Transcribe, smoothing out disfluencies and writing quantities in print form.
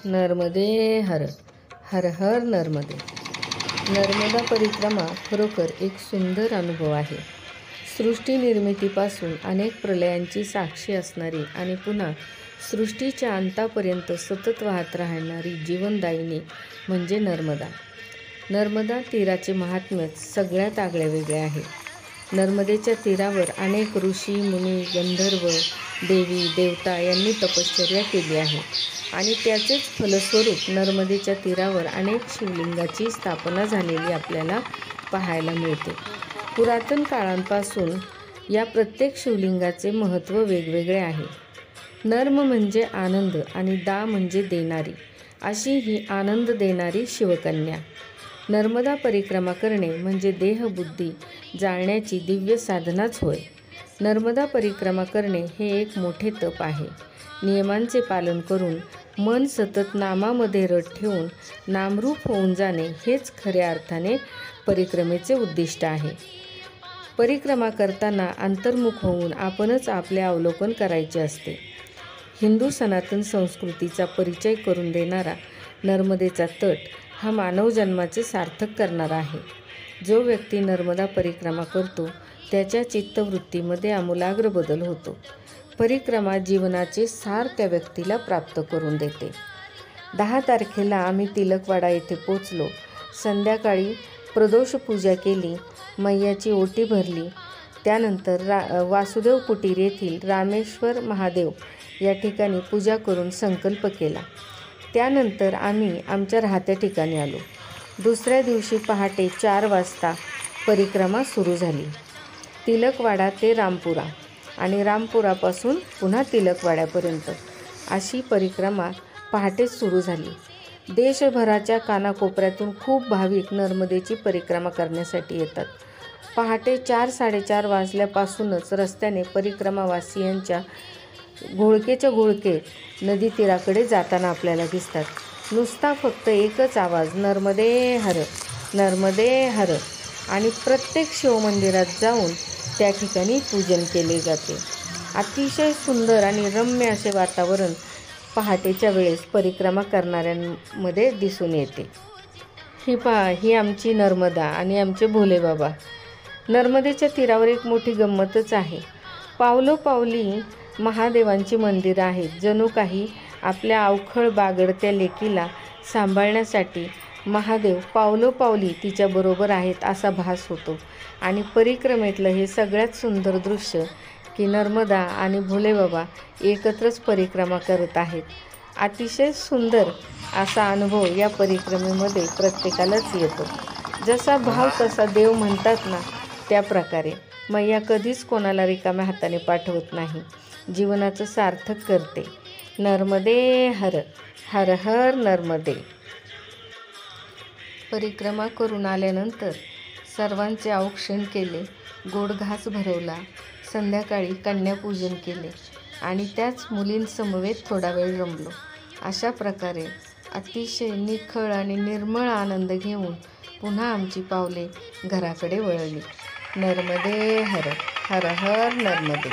नर्मदे हर, हर हर नर्मदे. नर्मदा परिक्रमा खरोखर एक सुंदर अनुभव आहे. सृष्टी निर्मितीपासून अनेक प्रलयांची साक्षी असणारी आणि पुन्हा सृष्टीच्या अंतापर्यंत सतत वाहत राहणारी जीवनदायिनी म्हणजे नर्मदा. नर्मदा तीराचे महात्म्य सगळ्यात आगळेवेगळे आहे. नर्मदेच्या तीरावर अनेक ऋषी, मुनी, गंधर्व, देवी, देवता यांनी तपश्चर्या केली आहे आणि त्याचेच फलस्वरूप नर्मदेच्या तीरावर अनेक शिवलिंगाची स्थापना झालेली आपल्याला पाहायला मिळते. पुरातन काळांपासून या प्रत्येक शिवलिंगाचे महत्त्व वेगवेगळे आहे. नर्म म्हणजे आनंद आणि दा म्हणजे देणारी, अशी ही आनंद देणारी शिवकन्या. नर्मदा परिक्रमा करणे म्हणजे देहबुद्धी जाळण्याची दिव्य साधनाच होय. नर्मदा परिक्रमा करणे हे एक मोठे तप आहे. नियमांचे पालन करून मन सतत नामामध्ये रत ठेवून नामरूप होऊन जाणे हेच खऱ्या अर्थाने परिक्रमेचे उद्दिष्ट आहे. परिक्रमा करताना अंतर्मुख होऊन आपणच आपले अवलोकन करायचे असते. हिंदू सनातन संस्कृतीचा परिचय करून देणारा नर्मदेचा तट हा मानव जन्माचे सार्थक करणारा आहे. जो व्यक्ती नर्मदा परिक्रमा करतो त्याच्या चित्तवृत्तीमध्ये आमूलाग्र बदल होतो. परिक्रमा जीवनाचे सार त्या व्यक्तीला प्राप्त करून देते. 10 तारखेला आम्ही तिलकवाडा येथे पोचलो. संध्याकाळी प्रदोष पूजा केली, मैयाची ओटी भरली. त्यानंतर वासुदेव कुटीर येथील रामेश्वर महादेव या ठिकाणी पूजा करून संकल्प केला. त्यानंतर आम्ही आमच्या राहत्या ठिकाणी आलो. दुसऱ्या दिवशी पहाटे 4 वाजता परिक्रमा सुरू झाली. तिलकवाडा ते रामपुरा आणि रामपुरापासून पुन्हा तिलकवाड्यापर्यंत अशी परिक्रमा पहाटेच सुरू झाली. देशभराच्या कानाकोपऱ्यातून खूप भाविक नर्मदेची परिक्रमा करण्यासाठी येतात. पहाटे 4-4:30 वाजल्यापासूनच रस्त्याने परिक्रमावासियांच्या घोळकेच्या घोळके नदी तीराकडे जाताना आपल्याला दिसतात. नुसता फक्त एकच आवाज, नर्मदे हर, नर्मदे हर. आणि प्रत्येक शिवमंदिरात जाऊन त्या ठिकाणी पूजन केले जाते. अतिशय सुंदर आणि रम्य असे वातावरण पहाटेच्या वेळेस परिक्रमा करणाऱ्यांमध्ये दिसून येते. ही आमची नर्मदा आणि आमचे भोलेबाबा. नर्मदेच्या तीरावर एक मोठी गंमतच आहे. पावलोपावली महादेवांची मंदिरं आहेत. जणू काही आपल्या अवखळ बागडत्या लेकीला सांभाळण्यासाठी महादेव पावलोपावली तिच्याबरोबर आहेत असा भास होतो. आणि परिक्रमेतलं हे सगळ्यात सुंदर दृश्य की नर्मदा आणि भोलेबाबा एकत्रच परिक्रमा करत आहेत. अतिशय सुंदर असा अनुभव या परिक्रमेमध्ये प्रत्येकालाच येतो. जसा भाव तसा देव म्हणतात ना, त्या प्रकारे मैया कधीच कोणाला रिकाम्या हाताने पाठवत नाही, जीवनाचं सार्थक करते. नर्मदे हर, हर हर नर्मदे. परिक्रमा करून आल्यानंतर सर्वांचे औक्षण केले, गोड घास भरवला. संध्याकाळी कन्यापूजन केले आणि त्याच मुलींसमवेत थोडा वेळ रमलो. अशा प्रकारे अतिशय निखळ आणि निर्मळ आनंद घेऊन पुन्हा आमची पावले घराकडे वळली. नर्मदे हर, हर हर नर्मदे.